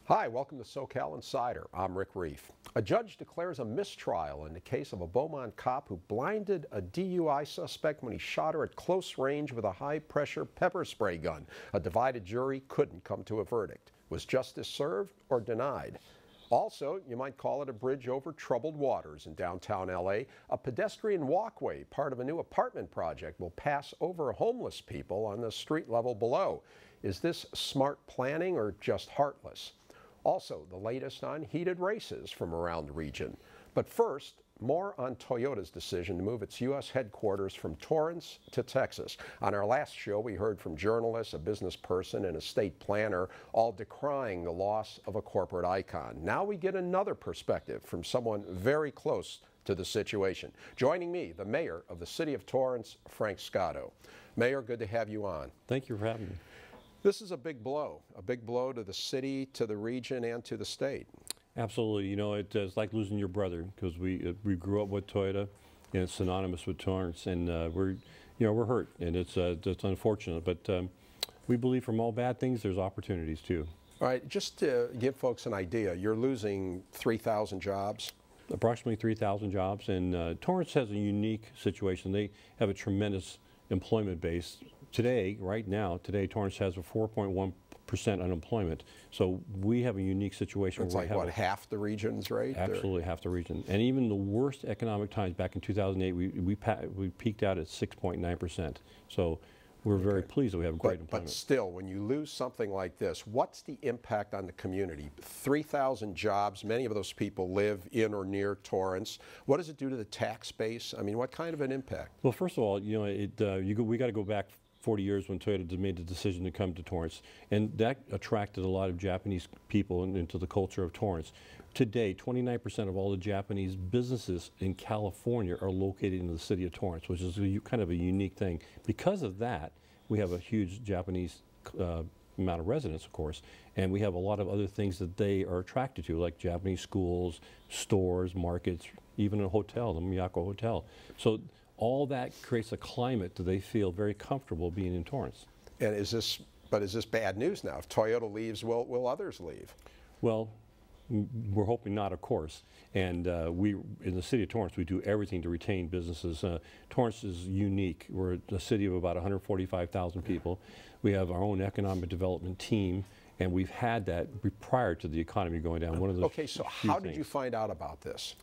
Hi, welcome to SoCal Insider. I'm Rick Reef. A judge declares a mistrial in the case of a Beaumont cop who blinded a DUI suspect when he shot her at close range with a high-pressure pepper spray gun. A divided jury couldn't come to a verdict. Was justice served or denied? Also, you might call it a bridge over troubled waters in downtown LA. A pedestrian walkway, part of a new apartment project, will pass over homeless people on the street level below. Is this smart planning or just heartless? Also, the latest on heated races from around the region. But first, more on Toyota's decision to move its U.S. headquarters from Torrance to Texas. On our last show, we heard from journalists, a business person, and a state planner, all decrying the loss of a corporate icon. Now we get another perspective from someone very close to the situation. Joining me, the mayor of the city of Torrance, Frank Scotto. Mayor, good to have you on. Thank you for having me. This is a big blow to the city, to the region, and to the state. Absolutely. You know, it's like losing your brother, because we grew up with Toyota, and it's synonymous with Torrance, and we're hurt, and it's unfortunate, but we believe from all bad things there's opportunities too. All right, just to give folks an idea, you're losing 3,000 jobs. Approximately 3,000 jobs, and Torrance has a unique situation. They have a tremendous employment base. Today, Torrance has a 4.1% unemployment. So we have a unique situation. It's like, what, half the region's rate? Absolutely, half the region. And even the worst economic times back in 2008, we peaked out at 6.9%. So we're very pleased that we have great employment. But still, when you lose something like this, what's the impact on the community? 3,000 jobs, many of those people live in or near Torrance. What does it do to the tax base? I mean, what kind of an impact? Well, first of all, you know, we got to go back 40 years when Toyota made the decision to come to Torrance, and that attracted a lot of Japanese people into the culture of Torrance. Today, 29% of all the Japanese businesses in California are located in the city of Torrance, which is kind of a unique thing. Because of that, we have a huge Japanese amount of residents, of course, and we have a lot of other things that they are attracted to, like Japanese schools, stores, markets, even a hotel, the Miyako Hotel. So all that creates a climate that they feel very comfortable being in Torrance. And is this bad news now? If Toyota leaves, will others leave? Well, we're hoping not, of course. And in the city of Torrance, we do everything to retain businesses. Torrance is unique. We're a city of about 145,000 people. We have our own economic development team, and we've had that prior to the economy going down. One of those. Okay, so how did you find out about this?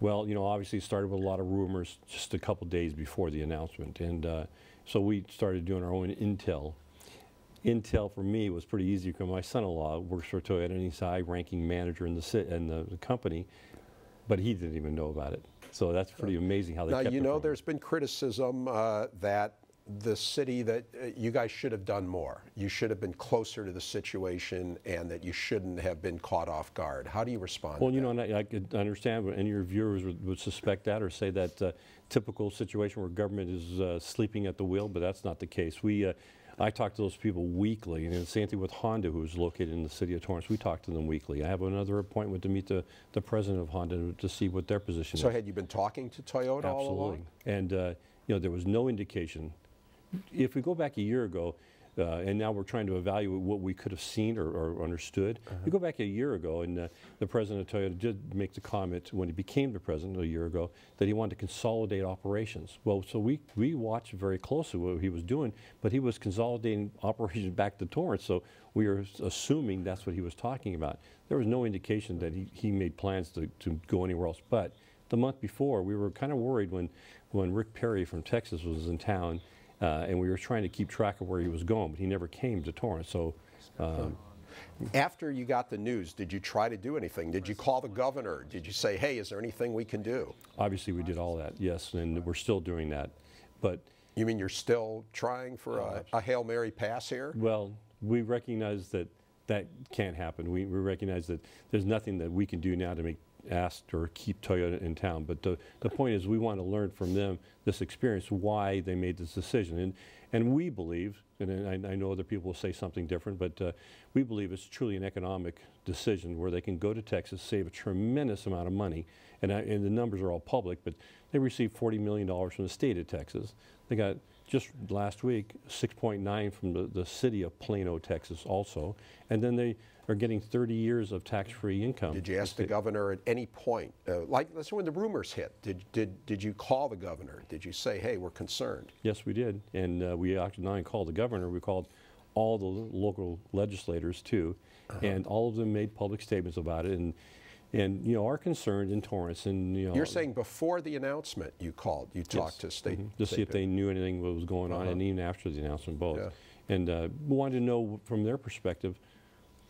Well, you know, obviously it started with a lot of rumors just a couple days before the announcement, and so we started doing our own intel. Intel for me was pretty easy because my son-in-law works for Toyota, and he's high-ranking manager in the company, but he didn't even know about it. So that's pretty amazing how they kept it. Now, you know, there's been criticism that the city, that you guys should have done more. You should have been closer to the situation, and that you shouldn't have been caught off guard. How do you respond? Well, you know, and I could understand any of your viewers would suspect that or say that typical situation where government is sleeping at the wheel, but that's not the case. I talk to those people weekly, and the same thing with Honda, who's located in the city of Torrance. We talk to them weekly. I have another appointment to meet the president of Honda to see what their position is. So had you been talking to Toyota all along? And you know, there was no indication. If we go back a year ago, and now we're trying to evaluate what we could have seen or understood. We go back a year ago, and the president of Toyota did make the comment when he became the president a year ago that he wanted to consolidate operations. Well, so we watched very closely what he was doing, but he was consolidating operations back to Torrance, so we were assuming that's what he was talking about. There was no indication that he made plans to go anywhere else. But the month before, we were kind of worried when Rick Perry from Texas was in town, and we were trying to keep track of where he was going, but he never came to Torrance. So, after you got the news, did you try to do anything? Did you call the governor? Did you say, hey, is there anything we can do? Obviously, we did all that, yes, and we're still doing that. But you mean you're still trying for a Hail Mary pass here? Well, we recognize that can't happen. We recognize that there's nothing that we can do now to make asked or keep Toyota in town. But the point is, we want to learn from them this experience, why they made this decision. And we believe, and I know other people will say something different, but we believe it's truly an economic decision where they can go to Texas, save a tremendous amount of money, and the numbers are all public, but they received $40 million from the state of Texas. They got just last week, 6.9 from the city of Plano, Texas also. And then they are getting 30 years of tax-free income. Did you ask the governor at any point, like let's say when the rumors hit, did you call the governor? Did you say, hey, we're concerned? Yes, we did. And we actually not only called the governor, we called all the local legislators too. And all of them made public statements about it. And you know, are concerned in Torrance. And you know, you're saying before the announcement you called, you talked to state to see if they knew anything what was going on, and even after the announcement, both. Yeah. And we wanted to know from their perspective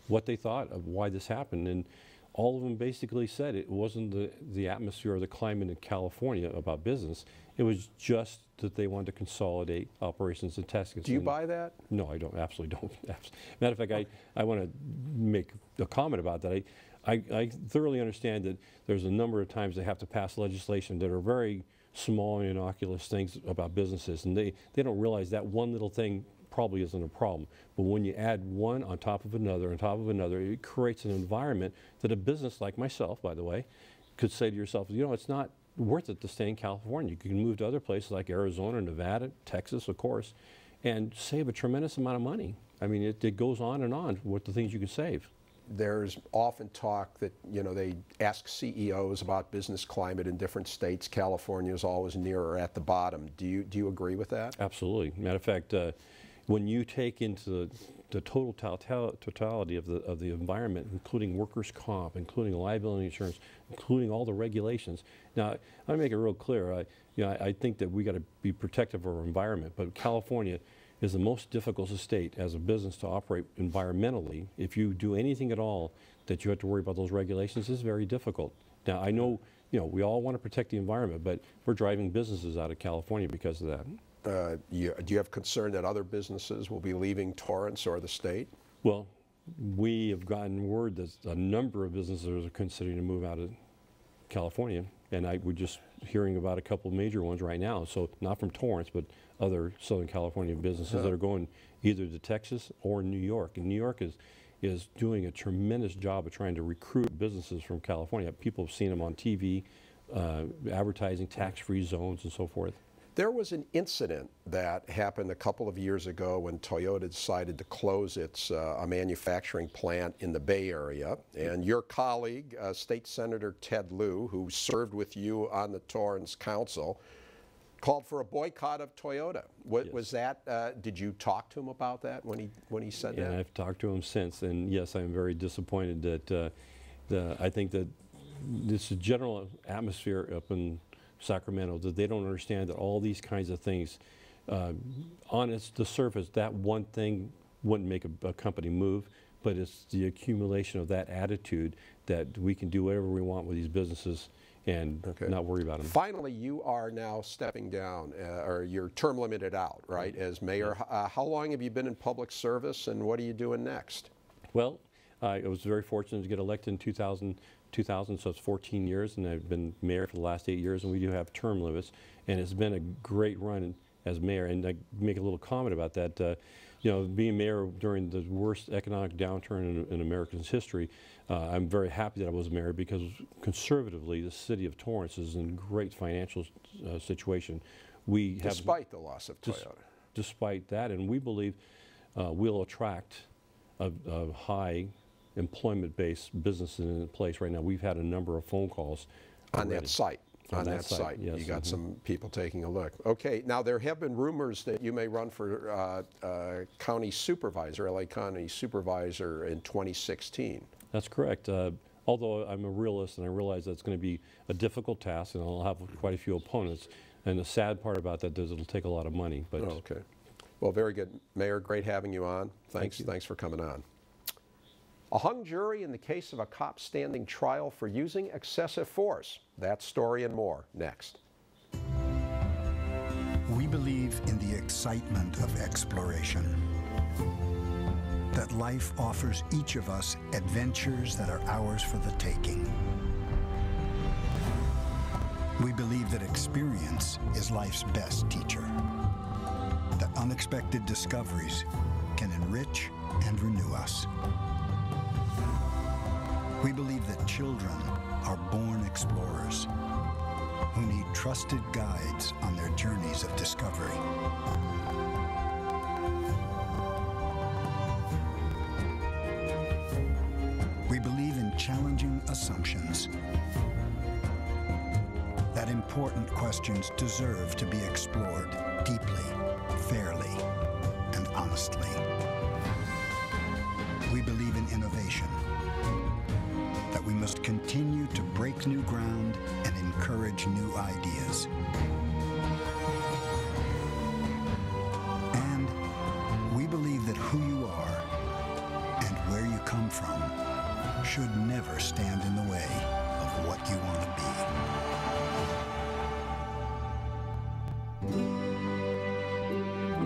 what they thought of why this happened. And all of them basically said it wasn't the atmosphere or the climate in California about business. It was just that they wanted to consolidate operations in Texas. Do you buy that? No, I don't. Absolutely don't. Matter of fact, I want to make a comment about that. I thoroughly understand that there's a number of times they have to pass legislation that are very small and innocuous things about businesses, and they don't realize that one little thing probably isn't a problem. But when you add one on top of another, it creates an environment that a business like myself, by the way, could say to yourself, you know, it's not worth it to stay in California. You can move to other places like Arizona, Nevada, Texas, of course, and save a tremendous amount of money. I mean, it goes on and on with the things you can save. There's often talk that, you know, they ask CEOs about business climate in different states. California is always near or at the bottom. Do you agree with that? Absolutely. Matter of fact, when you take into the totality of the environment, including workers' comp, including liability insurance, including all the regulations. Now, I make it real clear. I think that we got to be protective of our environment, but California is the most difficult state as a business to operate environmentally. If you do anything at all that you have to worry about those regulations, is very difficult. Now, I know, you know, we all want to protect the environment, but we're driving businesses out of California because of that. Do you have concern that other businesses will be leaving Torrance or the state? Well, we have gotten word that a number of businesses are considering to move out of California, and we're just hearing about a couple of major ones right now. So not from Torrance, but other Southern California businesses that are going either to Texas or New York. And New York is doing a tremendous job of trying to recruit businesses from California. People have seen them on TV, advertising tax-free zones and so forth. There was an incident that happened a couple of years ago when Toyota decided to close its a manufacturing plant in the Bay Area. And your colleague, State Senator Ted Lieu, who served with you on the Torrance Council, called for a boycott of Toyota. What was that? Did you talk to him about that when he said that? And I've talked to him since, and yes, I'm very disappointed that I think that this general atmosphere up in Sacramento, that they don't understand that all these kinds of things, on the surface, that one thing wouldn't make a company move, but it's the accumulation of that attitude that we can do whatever we want with these businesses and not worry about them. Finally, you are now stepping down, or you're term limited out, right, as mayor. How long have you been in public service, and what are you doing next? Well, I was very fortunate to get elected in 2000, so it's 14 years, and I've been mayor for the last 8 years, and we do have term limits, and it's been a great run as mayor. And I make a little comment about that. You know, being mayor during the worst economic downturn in America's history, I'm very happy that I was mayor, because conservatively, the city of Torrance is in great financial situation. Despite the loss of Toyota. Despite that, and we believe we'll attract a high employment-based businesses in place right now. We've had a number of phone calls on that site. On that site, yes. You got some people taking a look. Okay, now there have been rumors that you may run for county supervisor, LA County supervisor in 2016. That's correct. Although I'm a realist and I realize that's going to be a difficult task, and I'll have quite a few opponents. And the sad part about that is it'll take a lot of money. But okay. Well, very good. Mayor, great having you on. Thanks for coming on. A hung jury in the case of a cop standing trial for using excessive force. That story and more next. We believe in the excitement of exploration. That life offers each of us adventures that are ours for the taking. We believe that experience is life's best teacher. That unexpected discoveries can enrich and renew us. We believe that children are born explorers, who need trusted guides on their journeys of discovery. We believe in challenging assumptions, that important questions deserve to be explored deeply, fairly, and honestly. We believe in innovation, that we must continue to break new ground and encourage new ideas. And we believe that who you are and where you come from should never stand in the way of what you want to be.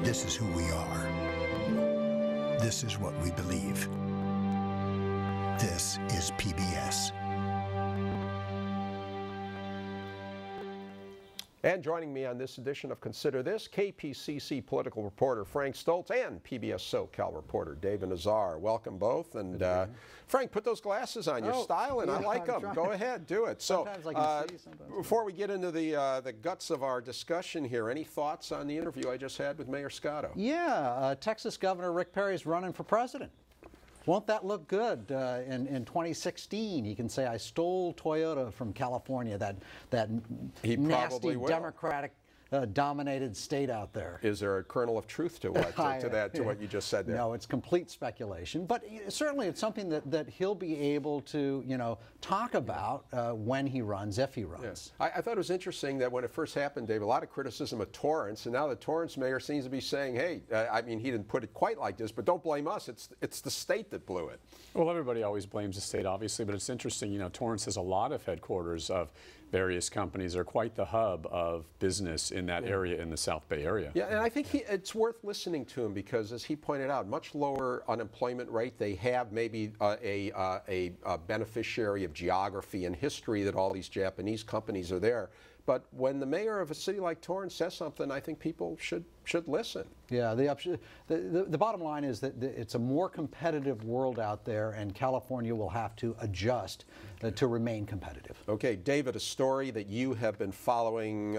This is who we are. This is what we believe. This is PBS. And joining me on this edition of Consider This, KPCC political reporter Frank Stoltz and PBS SoCal reporter David Nazar. Welcome both. And Frank, put those glasses on. You're styling. I like them. Go ahead, do it. Sometimes I can see, sometimes before we get into the guts of our discussion here, any thoughts on the interview I just had with Mayor Scotto? Yeah, Texas Governor Rick Perry's running for president. Won't that look good in 2016? He can say, I stole Toyota from California, that nasty Democratic dominated state out there. Is there a kernel of truth to what you just said there? No, it's complete speculation. But certainly it's something that he'll be able to, talk about when he runs, if he runs. Yeah. I thought it was interesting that when it first happened, Dave, a lot of criticism of Torrance, and now the Torrance mayor seems to be saying, hey, I mean, he didn't put it quite like this, but don't blame us. It's the state that blew it. Well, everybody always blames the state, obviously, but it's interesting, Torrance has a lot of headquarters of various companies. They're quite the hub of business in that area in the South Bay area. Yeah, and I think it's worth listening to him because, as he pointed out, much lower unemployment rate. They have maybe a beneficiary of geography and history that all these Japanese companies are there. But when the mayor of a city like Torrance says something, I think people should listen. Yeah, the bottom line is that it's a more competitive world out there, and California will have to adjust to remain competitive. Okay, David, a story that you have been following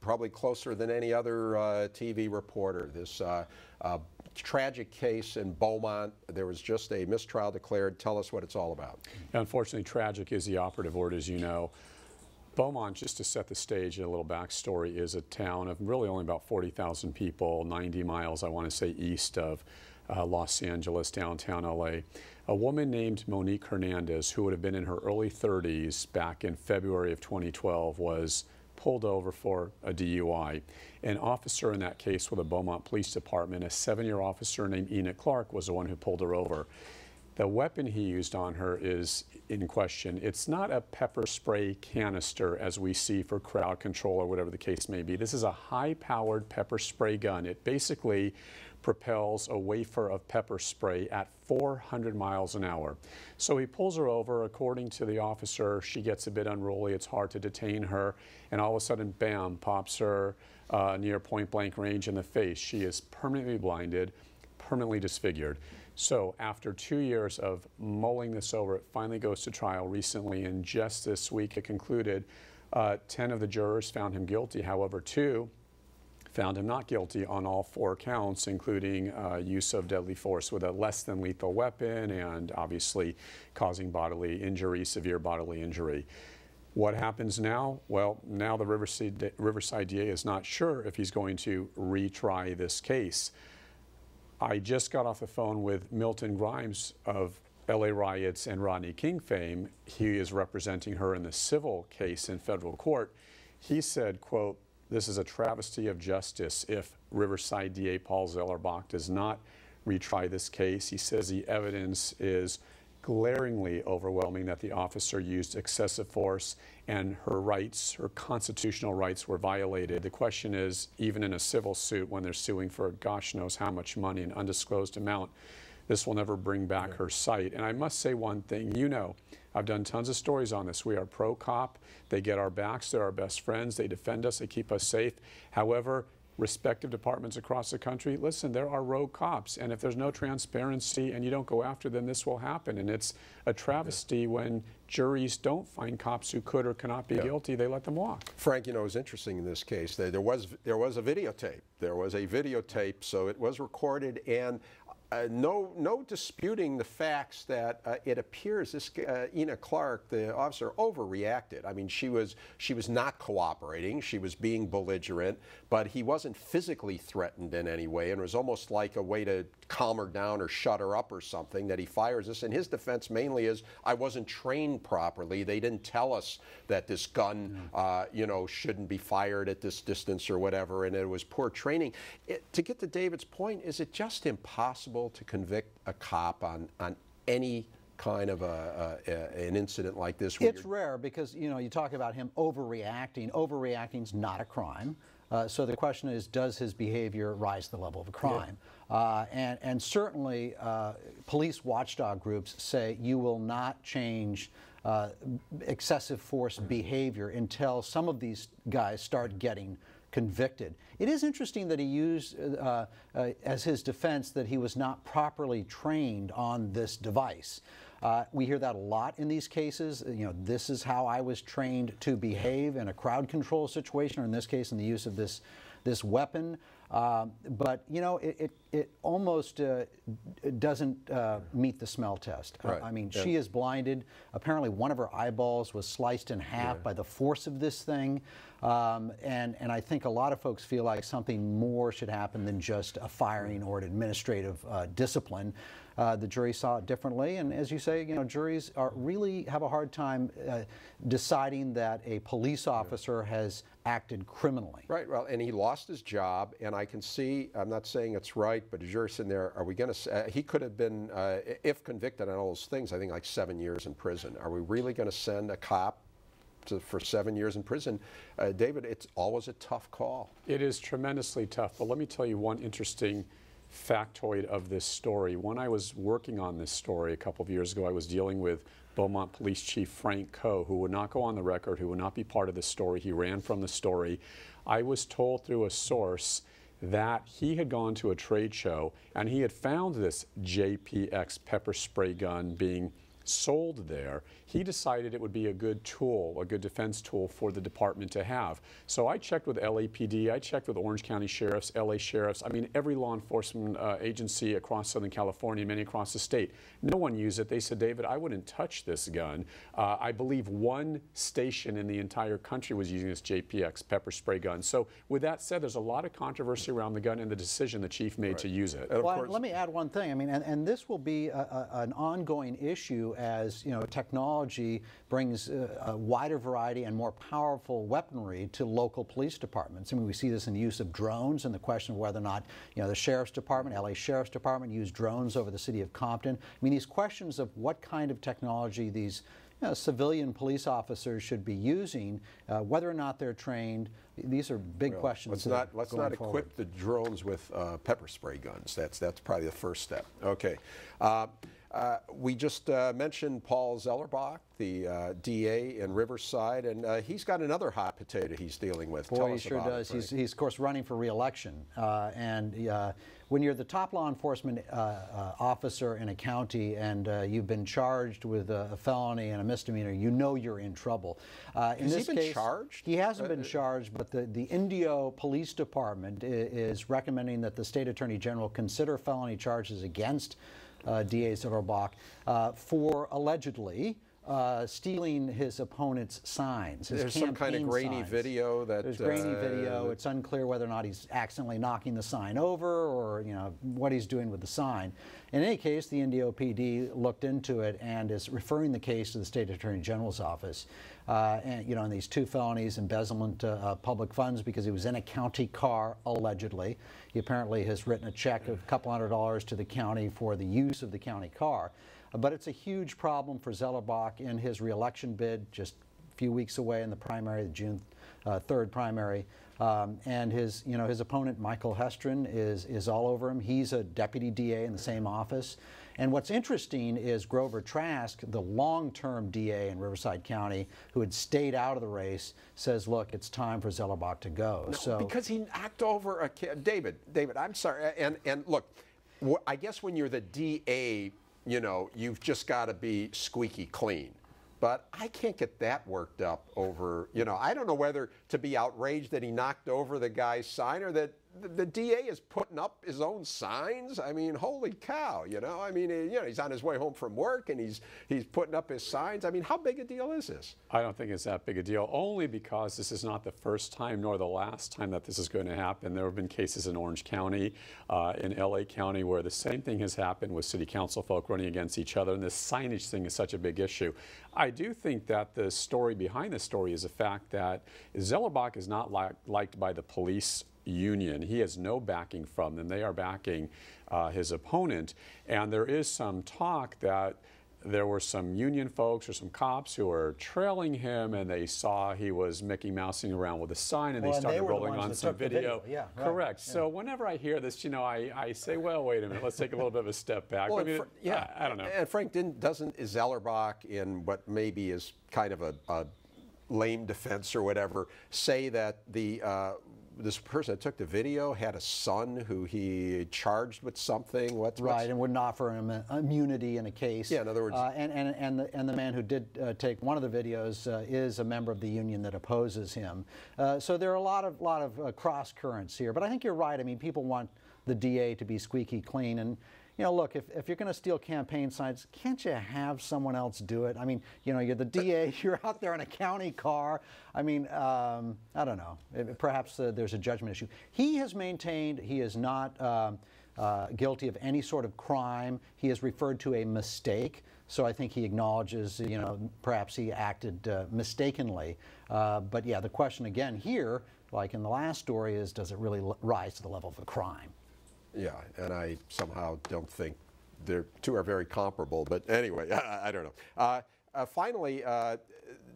probably closer than any other TV reporter. This tragic case in Beaumont. There was just a mistrial declared. Tell us what it's all about. Unfortunately, tragic is the operative word, as you know. Beaumont, just to set the stage, a little backstory, is a town of really only about 40,000 people, 90 miles, I want to say, east of Los Angeles, downtown LA. A woman named Monique Hernandez, who would have been in her early 30s back in February of 2012, was pulled over for a DUI. An officer in that case with the Beaumont Police Department, a 7-year officer named Enoch Clark, was the one who pulled her over. The weapon he used on her is in question. It's not a pepper spray canister as we see for crowd control or whatever the case may be. This is a high-powered pepper spray gun. It basically propels a wafer of pepper spray at 400 miles an hour. So he pulls her over. According to the officer, she gets a bit unruly. It's hard to detain her. And all of a sudden, bam, pops her near point-blank range in the face. She is permanently blinded, permanently disfigured. So after 2 years of mulling this over, it finally goes to trial recently, and just this week it concluded. 10 of the jurors found him guilty. However, 2 found him not guilty on all 4 counts, including use of deadly force with a less than lethal weapon and obviously causing bodily injury, severe bodily injury. What happens now? Well, now the Riverside DA is not sure if he's going to retry this case. I just got off the phone with Milton Grimes of LA riots and Rodney King fame. He is representing her in the civil case in federal court. He said, quote, "This is a travesty of justice if Riverside DA Paul Zellerbach does not retry this case." He says the evidence is glaringly overwhelming that the officer used excessive force and her rights, her constitutional rights, were violated. The question is, even in a civil suit, when they're suing for gosh knows how much money, an undisclosed amount, this will never bring back her sight. And I must say one thing, I've done tons of stories on this. We are pro-cop. They get our backs. They're our best friends. They defend us. They keep us safe. However, respective departments across the country, listen, there are rogue cops, and if there's no transparency and you don't go after them, this will happen. And it's a travesty when juries don't find cops who could or cannot be guilty, they let them walk. Frank, you know, it was interesting in this case. There was a videotape. There was a videotape, so it was recorded, and no disputing the facts that it appears this Ina Clark, the officer, overreacted. I mean, she was not cooperating. She was being belligerent, but he wasn't physically threatened in any way, and it was almost like a way to calm her down or shut her up or something that he fires this. And his defense mainly is, I wasn't trained properly. They didn't tell us that this gun, you know, shouldn't be fired at this distance or whatever, and it was poor training. To get to David's point, is it just impossible to convict a cop on any kind of an incident like this? It's rare because, you know, you talk about him overreacting. Overreacting's not a crime. So the question is, does his behavior rise to the level of a crime? And certainly police watchdog groups say you will not change excessive force behavior until some of these guys start getting convicted. It is interesting that he used as his defense that he was not properly trained on this device. We hear that a lot in these cases. You know, this is how I was trained to behave in a crowd control situation, or in this case, in the use of this weapon. But you know, it almost doesn't meet the smell test. Right. I mean, she is blinded. Apparently, one of her eyeballs was sliced in half by the force of this thing. And I think a lot of folks feel like something more should happen than just a firing or an administrative discipline. The jury saw it differently, and as you say, you know, juries really have a hard time deciding that a police officer has acted criminally. Right, well, and he lost his job, and I can see, I'm not saying it's right, but as you're sitting there, are we going to, he could have been, if convicted on all those things, I think like 7 years in prison. Are we really going to send a cop for 7 years in prison? David, it's always a tough call. It is tremendously tough, but let me tell you one interesting factoid of this story. When I was working on this story a couple of years ago, I was dealing with Beaumont Police Chief Frank Scotto, who would not go on the record, who would not be part of the story. He ran from the story. I was told through a source that he had gone to a trade show and he had found this JPX pepper spray gun being sold there. He decided it would be a good tool, a good defense tool for the department to have. So I checked with LAPD, I checked with Orange County Sheriffs, LA Sheriffs, I mean every law enforcement agency across Southern California, many across the state. No one used it. They said, David, I wouldn't touch this gun. I believe one station in the entire country was using this JPX pepper spray gun. So with that said, there's a lot of controversy around the gun and the decision the chief made to use it. Well, let me add one thing. I mean, and this will be an ongoing issue as, you know, technology brings a wider variety and more powerful weaponry to local police departments. I mean, we see this in the use of drones and the question of whether or not, you know, the Sheriff's Department, LA Sheriff's Department used drones over the city of Compton. I mean, these questions of what kind of technology these civilian police officers should be using, whether or not they're trained, these are big questions. Let's not equip the drones with pepper spray guns. That's probably the first step. Okay. We just mentioned Paul Zellerbach, the DA in Riverside, and he's got another hot potato he's dealing with. Boy, he sure does. He's, of course, running for re-election. When you're the top law enforcement officer in a county and you've been charged with a felony and a misdemeanor, you know you're in trouble. Has he been charged? He hasn't been charged, but the Indio Police Department is recommending that the State Attorney General consider felony charges against DA Zellerbach for allegedly stealing his opponent's signs. There's some kind of grainy video that... There's grainy video. It's unclear whether or not he's accidentally knocking the sign over or, you know, what he's doing with the sign. In any case, the Indio PD looked into it and is referring the case to the State Attorney General's office. And, you know, in these two felonies, embezzlement of public funds because he was in a county car, allegedly. He apparently has written a check of a couple $100 to the county for the use of the county car. But it's a huge problem for Zellerbach in his re-election bid, just a few weeks away in the primary, the June 3rd primary. And his opponent, Michael Hestron, is all over him. He's a deputy DA in the same office. And what's interesting is Grover Trask, the long-term DA in Riverside County, who had stayed out of the race, says, look, it's time for Zellerbach to go. No, so because he knocked over a kid. David, I'm sorry. And look, I guess when you're the DA, you know, you've just got to be squeaky clean. But I can't get that worked up over, you know, I don't know whether to be outraged that he knocked over the guy's sign or that the DA is putting up his own signs. I mean, holy cow, you know. I mean, you know, he's on his way home from work and he's putting up his signs. I mean, how big a deal is this? I don't think it's that big a deal, only because this is not the first time nor the last time that this is going to happen. There have been cases in Orange County, in LA County, where the same thing has happened with city council folk running against each other, and this signage thing is such a big issue. I do think that the story behind the story is the fact that Zellerbach is not liked by the police union. He has no backing from them. They are backing his opponent, and there is some talk that there were some union folks or some cops who were trailing him, and they saw he was Mickey Mousing around with a sign, and they started rolling on some video. Yeah, right. Correct. Yeah. So whenever I hear this, you know, I say, well, wait a minute, let's take a little bit of a step back. Well, I mean, I don't know. And Frank, doesn't Zellerbach, in what maybe is kind of a lame defense or whatever, say that this person that took the video had a son who he charged with something? Right, and wouldn't offer him immunity in a case. Yeah, in other words, and the man who did take one of the videos is a member of the union that opposes him. So there are a lot of cross currents here. But I think you're right. I mean, people want the DA to be squeaky clean, and you know, look, if you're going to steal campaign signs, can't you have someone else do it? I mean, you know, you're the DA, you're out there in a county car. I mean, I don't know. Perhaps there's a judgment issue. He has maintained he is not guilty of any sort of crime. He has referred to a mistake. So I think he acknowledges, you know, perhaps he acted mistakenly. But yeah, the question again here, like in the last story, is does it really rise to the level of a crime? Yeah, and I somehow don't think the two are very comparable. But anyway, I don't know. Finally,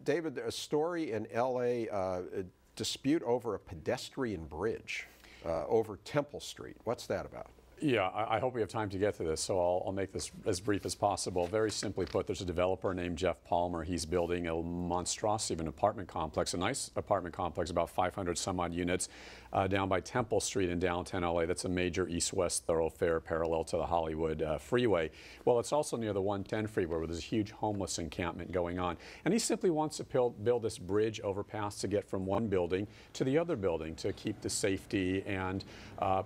David, a story in L.A., a dispute over a pedestrian bridge over Temple Street. What's that about? Yeah, I hope we have time to get to this, so I'll make this as brief as possible. Very simply put, there's a developer named Jeff Palmer. He's building a monstrosity of an apartment complex, a nice apartment complex, about 500 some odd units, down by Temple Street in downtown LA. That's a major east-west thoroughfare parallel to the Hollywood freeway. Well, it's also near the 110 freeway where there's a huge homeless encampment going on. And he simply wants to build this bridge overpass to get from one building to the other building to keep the safety and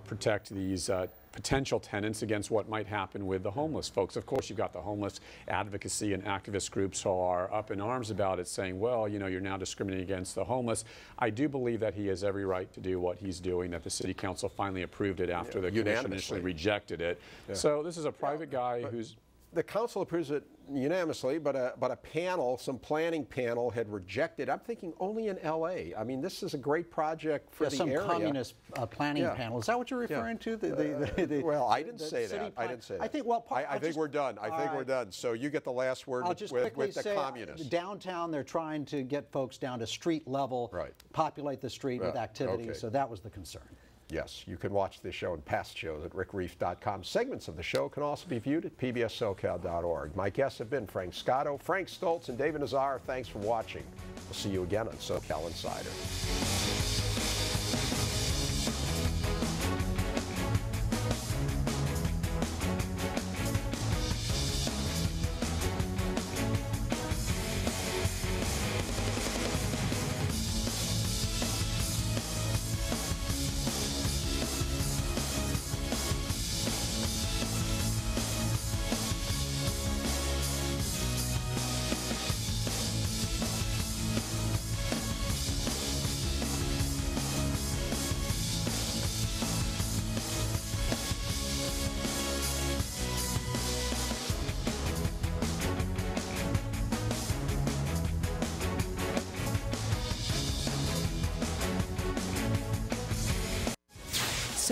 protect these potential tenants against what might happen with the homeless folks. Of course, you've got the homeless advocacy and activist groups who are up in arms about it, saying, well, you know, you're now discriminating against the homeless. I do believe that he has every right to do what he's doing, that the city council finally approved it after the commission initially rejected it. Yeah. So this is a private guy who's... The council approves it unanimously, but a panel, some planning panel, had rejected. I'm thinking only in L.A. I mean, this is a great project for the some area. Communist planning panel. Is that what you're referring to? Well, I didn't say that. I didn't say that. I think. Well, I think we're done. I think we're done. So you get the last word with the communists. Downtown, they're trying to get folks down to street level, populate the street with activity. Okay. So that was the concern. Yes, you can watch this show and past shows at rickreef.com. Segments of the show can also be viewed at pbssocal.org. My guests have been Frank Scotto, Frank Stoltz, and David Nazar. Thanks for watching. We'll see you again on SoCal Insider.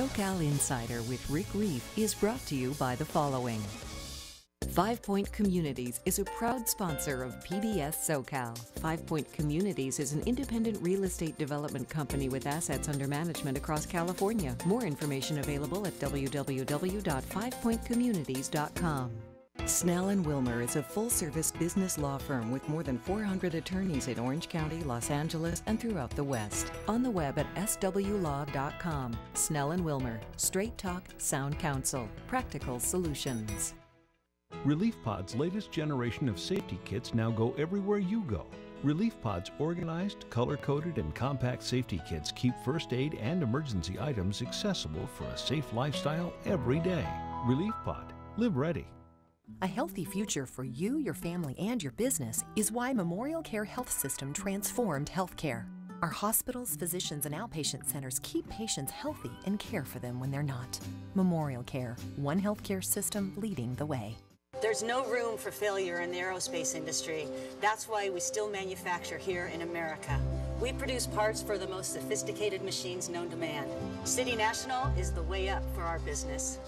SoCal Insider with Rick Reef is brought to you by the following. 5 Point Communities is a proud sponsor of PBS SoCal. 5 Point Communities is an independent real estate development company with assets under management across California. More information available at www.fivepointcommunities.com. Snell and Wilmer is a full-service business law firm with more than 400 attorneys in Orange County, Los Angeles, and throughout the West. On the web at swlaw.com. Snell and Wilmer. Straight talk, sound counsel. Practical solutions. Relief Pod's latest generation of safety kits now go everywhere you go. Relief Pod's organized, color-coded, and compact safety kits keep first aid and emergency items accessible for a safe lifestyle every day. Relief Pod. Live ready. A healthy future for you, your family, and your business is why Memorial Care Health System transformed healthcare. Our hospitals, physicians, and outpatient centers keep patients healthy and care for them when they're not. Memorial Care, one healthcare system leading the way. There's no room for failure in the aerospace industry. That's why we still manufacture here in America. We produce parts for the most sophisticated machines known to man. City National is the way up for our business.